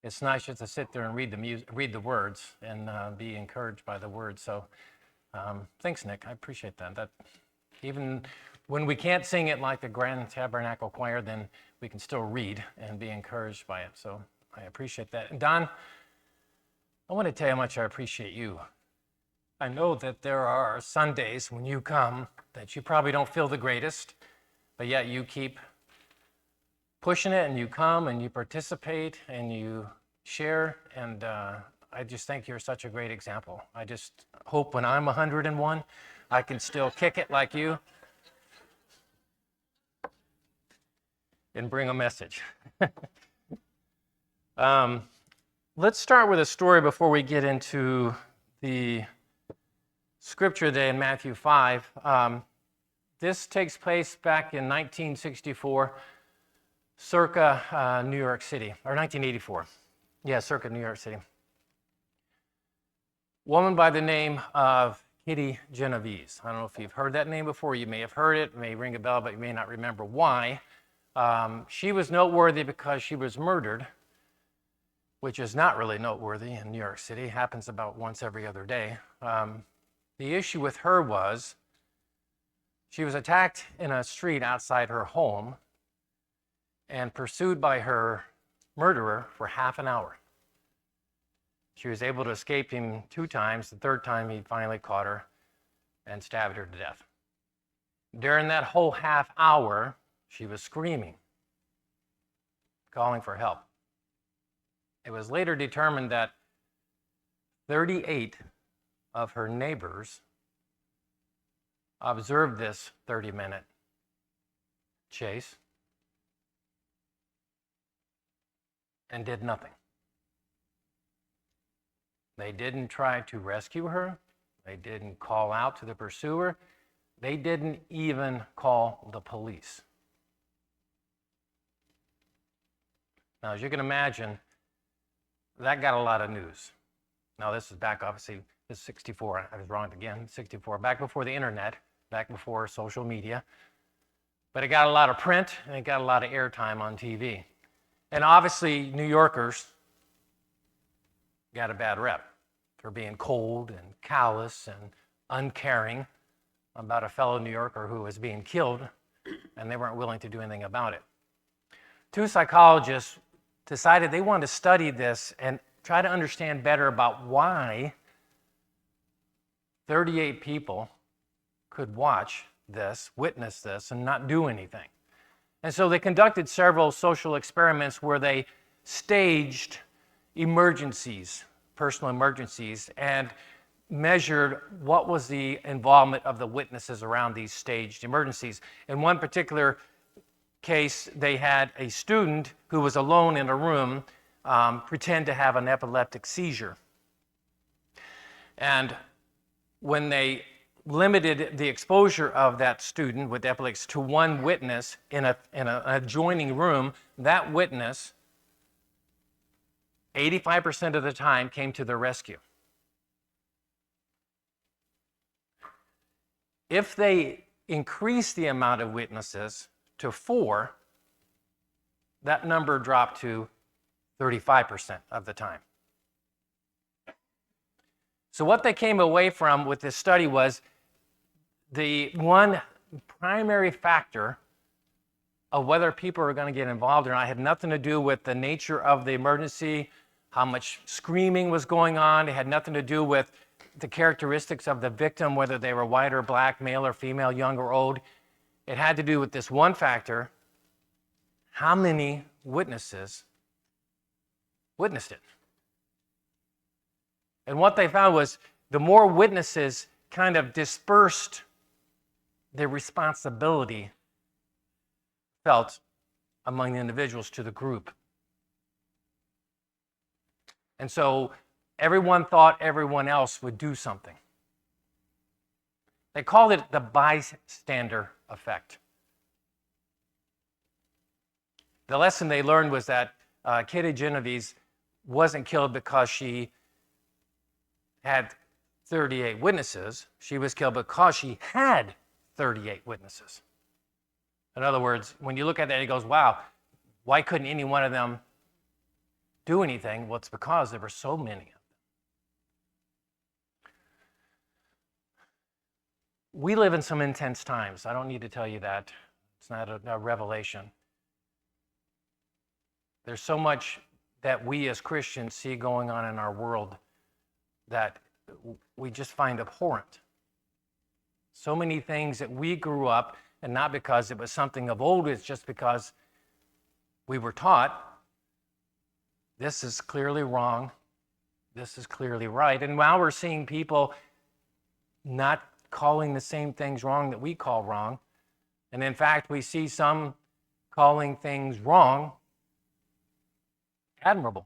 it's nice just to sit there and read the words and be encouraged by the words. So thanks, Nick. I appreciate that. That even when we can't sing it like the Grand Tabernacle Choir, then we can still read and be encouraged by it. So I appreciate that. And Don, I want to tell you how much I appreciate you. I know that there are Sundays when you come that you probably don't feel the greatest, but yet you keep pushing it and you come and you participate and you share. And I just think you're such a great example. I just hope when I'm 101, I can still kick it like you and bring a message. Let's start with a story before we get into the scripture today in Matthew 5. This takes place back in 1964, circa New York City, or 1984. Yeah, circa New York City. Woman by the name of Kitty Genovese. I don't know if you've heard that name before. You may have heard it. It may ring a bell, but you may not remember why. She was noteworthy because she was murdered, which is not really noteworthy in New York City. It happens about once every other day. The issue with her was she was attacked in a street outside her home and pursued by her murderer for half an hour. She was able to escape him 2 times. The 3rd time, he finally caught her and stabbed her to death. During that whole half hour, she was screaming, calling for help. It was later determined that 38 of her neighbors observed this 30-minute chase and did nothing. They didn't try to rescue her. They didn't call out to the pursuer. They didn't even call the police. Now, as you can imagine, that got a lot of news. Now, this is back, obviously, this is 64. I was wrong again, 64. Back before the internet, back before social media. But it got a lot of print, and it got a lot of airtime on TV. And obviously, New Yorkers got a bad rep for being cold and callous and uncaring about a fellow New Yorker who was being killed, and they weren't willing to do anything about it. 2 psychologists decided they wanted to study this and try to understand better about why 38 people could watch this, witness this, and not do anything. And so they conducted several social experiments where they staged emergencies, personal emergencies, and measured what was the involvement of the witnesses around these staged emergencies. In one particular case, they had a student who was alone in a room pretend to have an epileptic seizure. And when they limited the exposure of that student with epilepsy to one witness in an adjoining room, that witness, 85% of the time, came to their rescue. If they increased the amount of witnesses to 4, that number dropped to 35% of the time. So what they came away from with this study was the one primary factor of whether people are going to get involved or not had nothing to do with the nature of the emergency, how much screaming was going on. It had nothing to do with the characteristics of the victim, whether they were white or black, male or female, young or old. It had to do with this one factor: how many witnesses witnessed it. And what they found was the more witnesses kind of dispersed the responsibility felt among the individuals to the group. And so everyone thought everyone else would do something. They called it the bystander effect. The lesson they learned was that Kitty Genovese wasn't killed because she had 38 witnesses. She was killed because she had 38 witnesses. In other words, when you look at that, it goes, wow, why couldn't any one of them do anything? Well, it's because there were so many of them. We live in some intense times. I don't need to tell you that. It's not a revelation. There's so much that we as Christians see going on in our world that we just find abhorrent. So many things that we grew up, and not because it was something of old, it's just because we were taught this is clearly wrong, this is clearly right. And now we're seeing people not calling the same things wrong that we call wrong. And in fact, we see some calling things wrong admirable.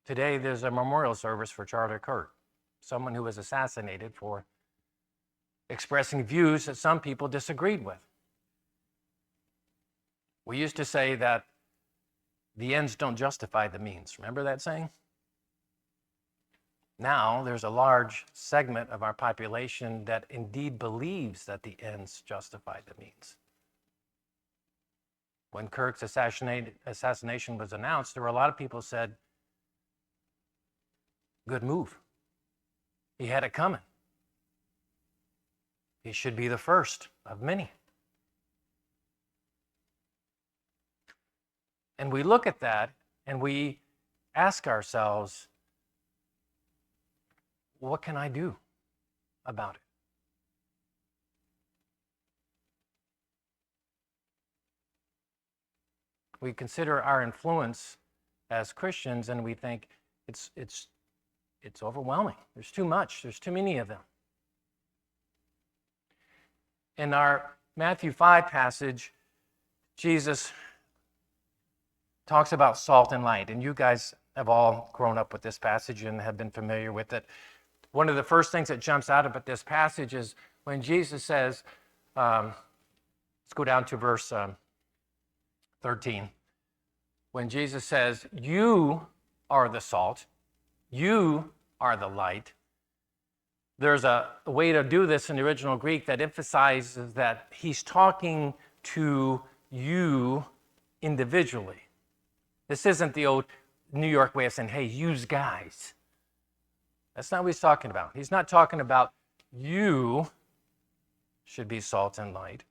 Today, there's a memorial service for Charlie Kirk, someone who was assassinated for expressing views that some people disagreed with. We used to say that the ends don't justify the means. Remember that saying? Now, there's a large segment of our population that indeed believes that the ends justify the means. When Kirk's assassination was announced, there were a lot of people who said, good move. He had it coming. He should be the first of many. And we look at that and we ask ourselves, what can I do about it? We consider our influence as Christians and we think it's overwhelming. There's too much. There's too many of them. In our Matthew 5 passage, Jesus talks about salt and light. And you guys have all grown up with this passage and have been familiar with it. One of the first things that jumps out of this passage is when Jesus says, let's go down to verse 13. When Jesus says, you are the salt, you are the light. There's a way to do this in the original Greek that emphasizes that he's talking to you individually. This isn't the old New York way of saying, hey, yous guys. That's not what he's talking about. He's not talking about you should be salt and light.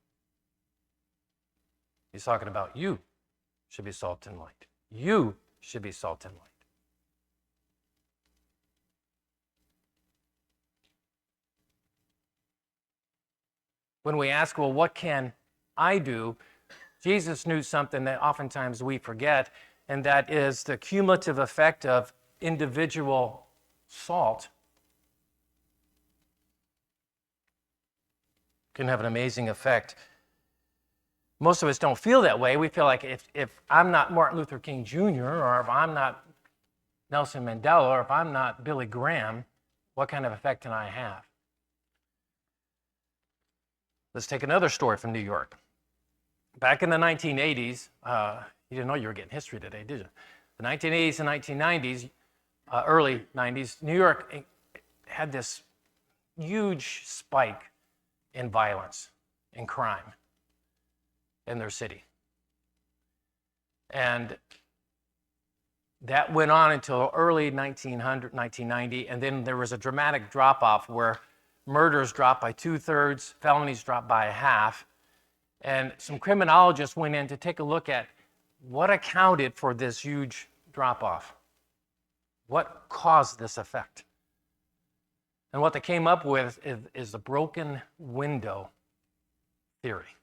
He's talking about you should be salt and light. You should be salt and light. When we ask, well, what can I do? Jesus knew something that oftentimes we forget, and that is the cumulative effect of individual salt can have an amazing effect. Most of us don't feel that way. We feel like if I'm not Martin Luther King Jr., or if I'm not Nelson Mandela, or if I'm not Billy Graham, what kind of effect can I have? Let's take another story from New York. Back in the 1980s, you didn't know you were getting history today, did you? The 1980s and 1990s, early 90s, New York had this huge spike in violence, in crime in their city. And that went on until early 1990, and then there was a dramatic drop-off where murders dropped by 2/3, felonies dropped by 1/2, and some criminologists went in to take a look at what accounted for this huge drop-off. What caused this effect? And what they came up with is the broken window theory.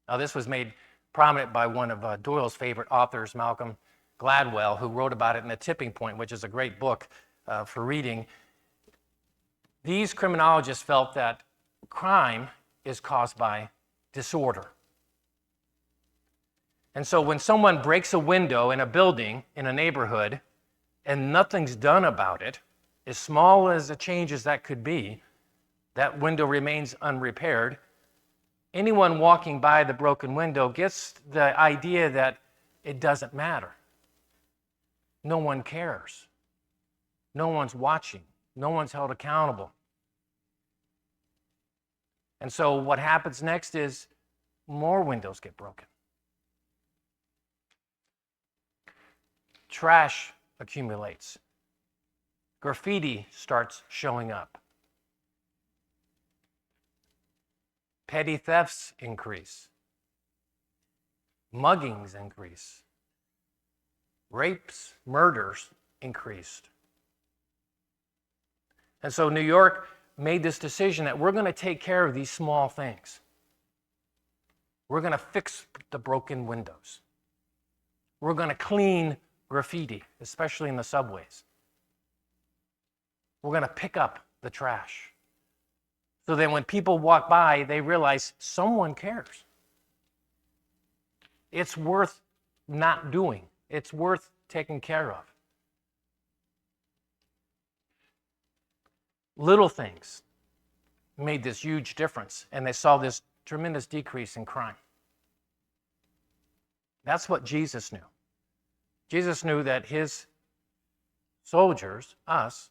Now, this was made prominent by one of Doyle's favorite authors, Malcolm Gladwell, who wrote about it in The Tipping Point, which is a great book for reading. These criminologists felt that crime is caused by disorder. And so when someone breaks a window in a building, in a neighborhood, and nothing's done about it, as small as a change as that could be, that window remains unrepaired. Anyone walking by the broken window gets the idea that it doesn't matter. No one cares. No one's watching. No one's held accountable. And so what happens next is more windows get broken. Trash accumulates. Graffiti starts showing up. Petty thefts increase. Muggings increase. Rapes, murders increased. And so New York made this decision that we're going to take care of these small things. We're going to fix the broken windows. We're going to clean graffiti, especially in the subways. We're going to pick up the trash. So then when people walk by, they realize someone cares. It's worth not doing. It's worth taking care of. Little things made this huge difference, and they saw this tremendous decrease in crime. That's what Jesus knew. Jesus knew that his soldiers, us,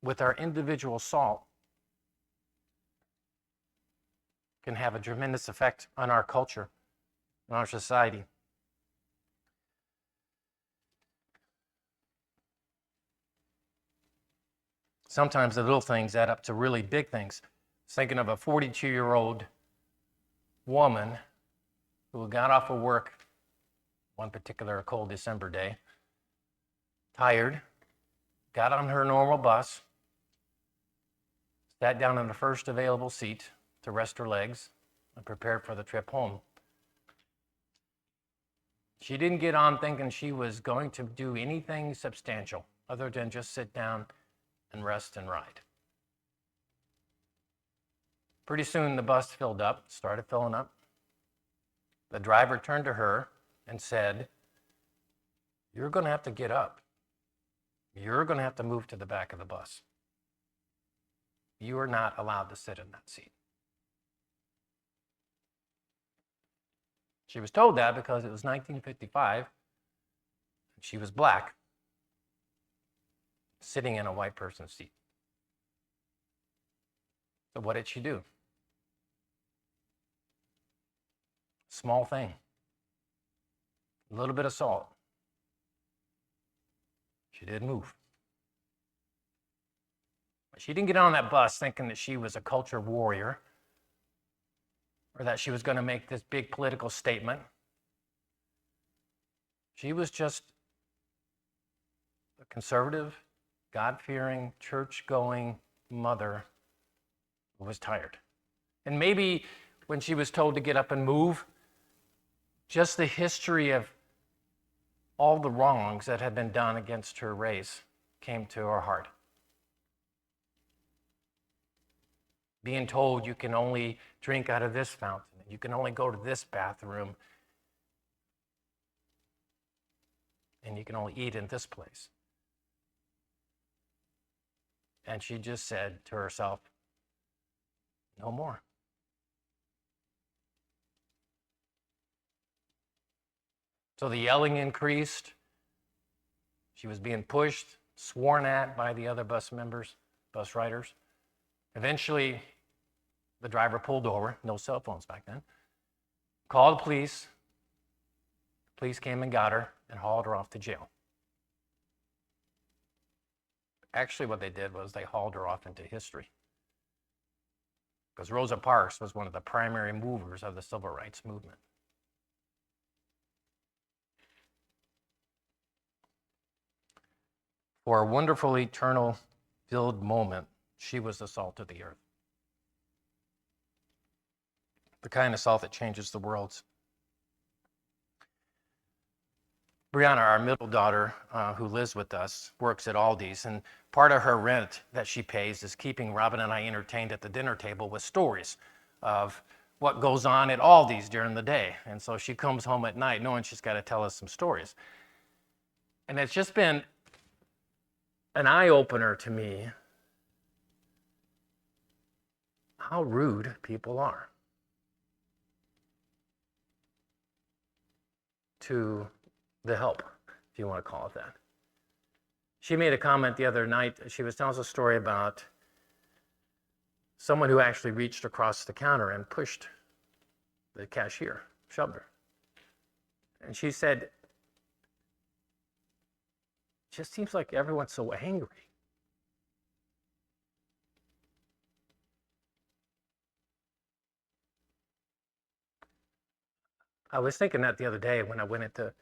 with our individual salt, can have a tremendous effect on our culture, on our society. Sometimes the little things add up to really big things. I was thinking of a 42-year-old woman who got off of work one particular cold December day, tired, got on her normal bus, sat down in the first available seat to rest her legs, and prepared for the trip home. She didn't get on thinking she was going to do anything substantial other than just sit down and rest and ride. Pretty soon the bus filled up, started filling up. The driver turned to her and said, "You're going to have to get up. You're going to have to move to the back of the bus. You are not allowed to sit in that seat." She was told that because it was 1955, and she was black, sitting in a white person's seat. So what did she do? Small thing. A little bit of salt. She did move. But she didn't get on that bus thinking that she was a culture warrior or that she was going to make this big political statement. She was just a conservative, God-fearing, church-going mother who was tired. And maybe when she was told to get up and move, just the history of all the wrongs that had been done against her race came to her heart. Being told you can only drink out of this fountain, you can only go to this bathroom, and you can only eat in this place. And she just said to herself, no more. So the yelling increased. She was being pushed, sworn at by the other bus riders. Eventually, the driver pulled over, no cell phones back then, called the police. The police came and got her and hauled her off to jail. Actually, what they did was they hauled her off into history. Because Rosa Parks was one of the primary movers of the civil rights movement. For a wonderful, eternal, filled moment, she was the salt of the earth. The kind of salt that changes the world. Brianna, our middle daughter, who lives with us, works at Aldi's, and part of her rent that she pays is keeping Robin and I entertained at the dinner table with stories of what goes on at Aldi's during the day. And so she comes home at night knowing she's got to tell us some stories. And it's just been an eye-opener to me how rude people are to the help, if you want to call it that. She made a comment the other night. She was telling us a story about someone who actually reached across the counter and pushed the cashier, shoved her. And she said, just seems like everyone's so angry. I was thinking that the other day when I went into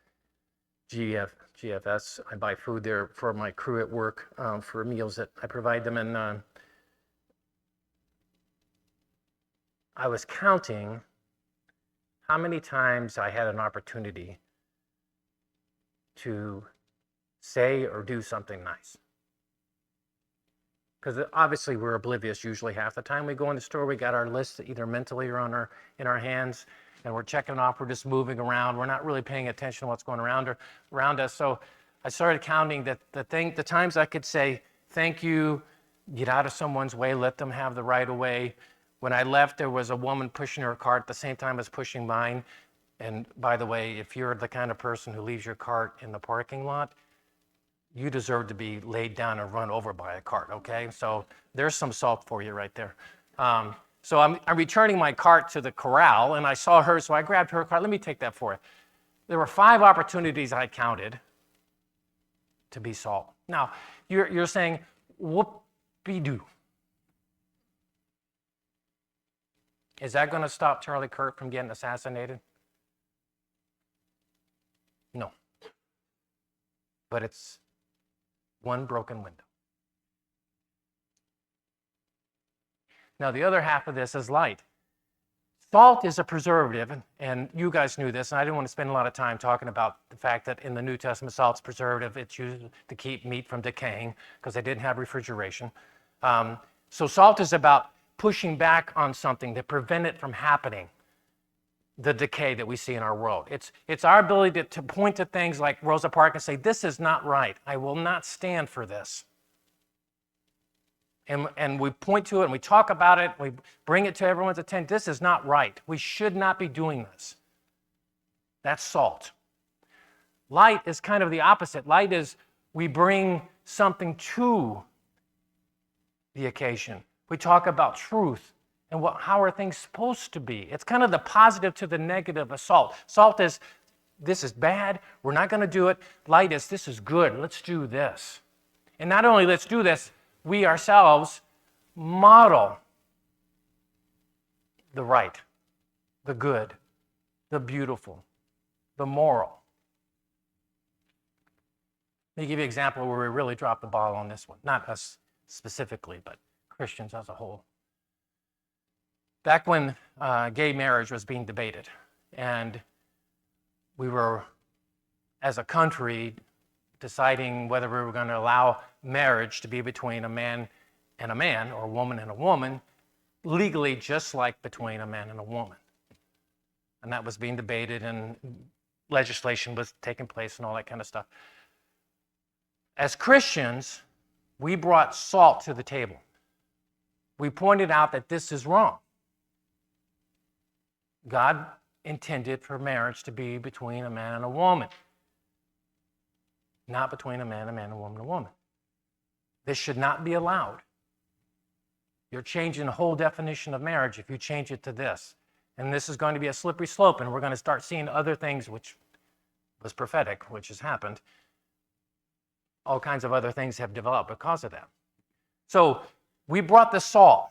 GFS. I buy food there for my crew at work for meals that I provide them. And I was counting how many times I had an opportunity to say or do something nice. Because obviously we're oblivious usually half the time we go in the store. We got our list either mentally or in our hands, and we're checking off. We're just moving around. We're not really paying attention to what's going around us. So I started counting the times I could say thank you, get out of someone's way, let them have the right of way. When I left, there was a woman pushing her cart at the same time as pushing mine. And by the way, if you're the kind of person who leaves your cart in the parking lot, you deserve to be laid down and run over by a cart, okay? So there's some salt for you right there. So I'm returning my cart to the corral, and I saw her, so I grabbed her cart. Let me take that for you. There were 5 opportunities I counted to be salt. Now, you're saying, whoop-de-doo. Is that going to stop Charlie Kirk from getting assassinated? No. But it's one broken window. Now, the other half of this is light. Salt is a preservative, and you guys knew this, and I didn't want to spend a lot of time talking about the fact that in the New Testament, salt's preservative. It's used to keep meat from decaying because they didn't have refrigeration. So salt is about pushing back on something to prevent it from happening, the decay that we see in our world. It's our ability to point to things like Rosa Parks and say, this is not right. I will not stand for this. And we point to it and we talk about it, we bring it to everyone's attention. This is not right. We should not be doing this. That's salt. Light is kind of the opposite. Light is we bring something to the occasion. We talk about truth and how are things supposed to be. It's kind of the positive to the negative of salt. Salt is, this is bad, we're not going to do it. Light is, this is good, let's do this. And not only let's do this, we ourselves model the right, the good, the beautiful, the moral. Let me give you an example where we really dropped the ball on this one. Not us specifically, but Christians as a whole. Back when gay marriage was being debated, and we were, as a country, deciding whether we were going to allow marriage to be between a man and a man, or a woman and a woman, legally just like between a man and a woman. And that was being debated, and legislation was taking place and all that kind of stuff. As Christians, we brought salt to the table. We pointed out that this is wrong. God intended for marriage to be between a man and a woman, not between a man, a woman, a woman. This should not be allowed. You're changing the whole definition of marriage if you change it to this. And this is going to be a slippery slope, and we're going to start seeing other things, which was prophetic, which has happened. All kinds of other things have developed because of that. So we brought the salt,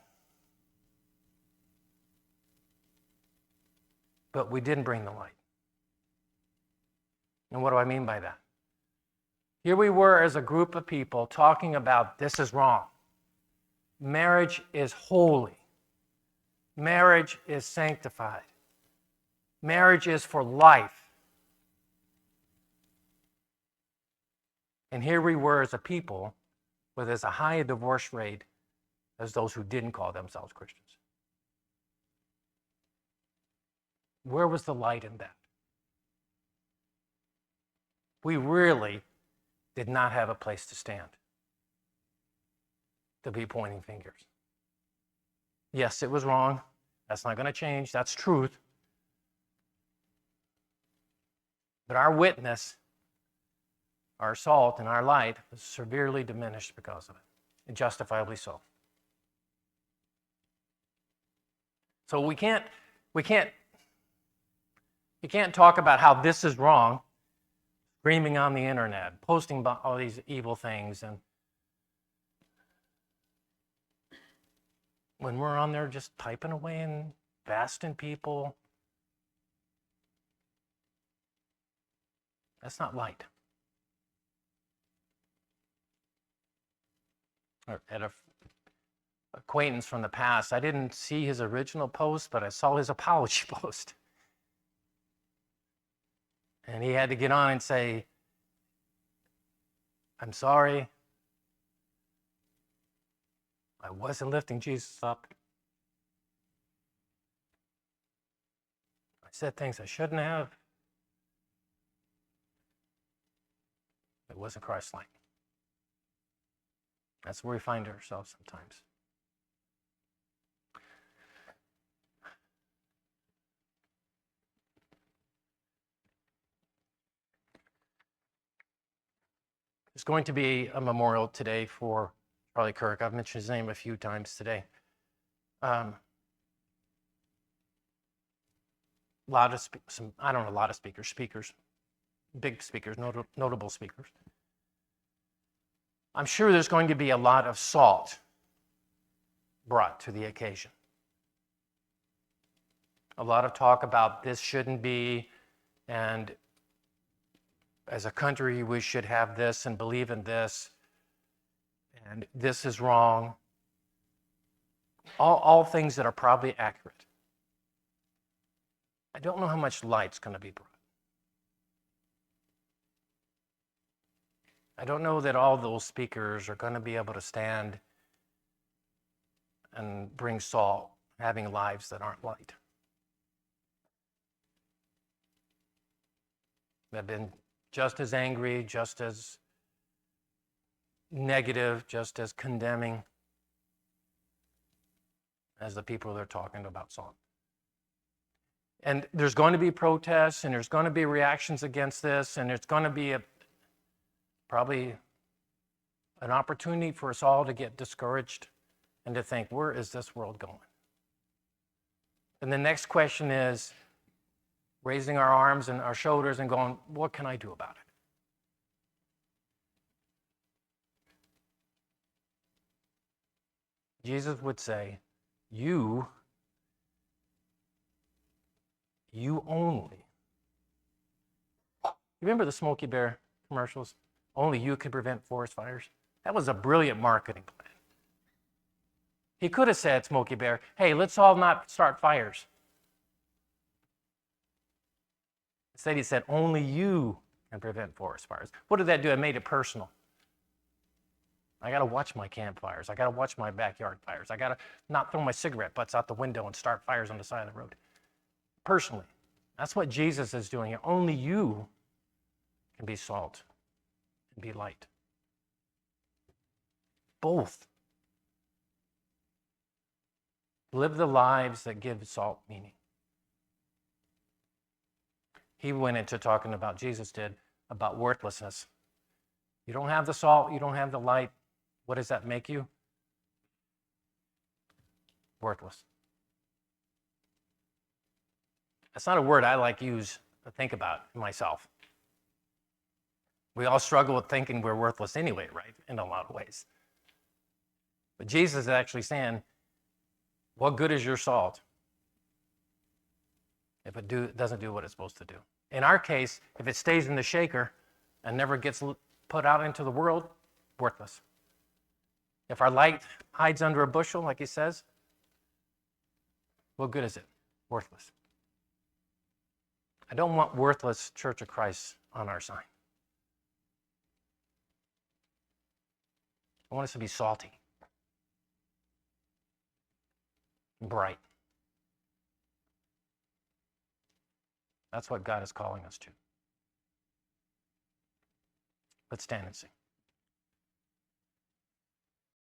but we didn't bring the light. And what do I mean by that? Here we were as a group of people talking about this is wrong. Marriage is holy. Marriage is sanctified. Marriage is for life. And here we were as a people with as a high a divorce rate as those who didn't call themselves Christians. Where was the light in that? We really did not have a place to stand, to be pointing fingers. Yes, it was wrong. That's not going to change. That's truth. But our witness, our salt and our light was severely diminished because of it, and justifiably so. So we can't You can't talk about how this is wrong, screaming on the internet, posting about all these evil things, and when we're on there just typing away and fasting people, that's not light. At an acquaintance from the past, I didn't see his original post, but I saw his apology post. And he had to get on and say, I'm sorry. I wasn't lifting Jesus up. I said things I shouldn't have. It wasn't Christ-like. That's where we find ourselves sometimes. There's going to be a memorial today for Charlie Kirk. I've mentioned his name a few times today. A lot of speakers, big speakers, notable speakers. I'm sure there's going to be a lot of salt brought to the occasion. A lot of talk about this shouldn't be, and as a country we should have this and believe in this, and this is wrong. All things that are probably accurate. I don't know how much light's going to be brought. I don't know that all those speakers are going to be able to stand and bring salt, having lives that aren't light. They've been just as angry, just as negative, just as condemning as the people they're talking about salt. And there's going to be protests, and there's going to be reactions against this, and there's going to be probably an opportunity for us all to get discouraged and to think, where is this world going? And the next question is raising our arms and our shoulders and going, what can I do about it? Jesus would say, you only. You remember the Smokey Bear commercials? Only you could prevent forest fires. That was a brilliant marketing plan. He could have said, Smokey Bear, hey, let's all not start fires. Instead, he said, only you can prevent forest fires. What did that do? It made it personal. I got to watch my campfires. I got to watch my backyard fires. I got to not throw my cigarette butts out the window and start fires on the side of the road. Personally, that's what Jesus is doing here. Only you can be salt and be light. Both. Live the lives that give salt meaning. He went into talking about, Jesus did, about worthlessness. You don't have the salt, you don't have the light. What does that make you? Worthless. That's not a word I like to use to think about myself. We all struggle with thinking we're worthless anyway, right? In a lot of ways. But Jesus is actually saying, what good is your salt if it doesn't do what it's supposed to do? In our case, if it stays in the shaker and never gets put out into the world, worthless. If our light hides under a bushel, like he says, what good is it? Worthless. I don't want worthless Church of Christ on our sign. I want us to be salty, bright. That's what God is calling us to. Let's stand and sing.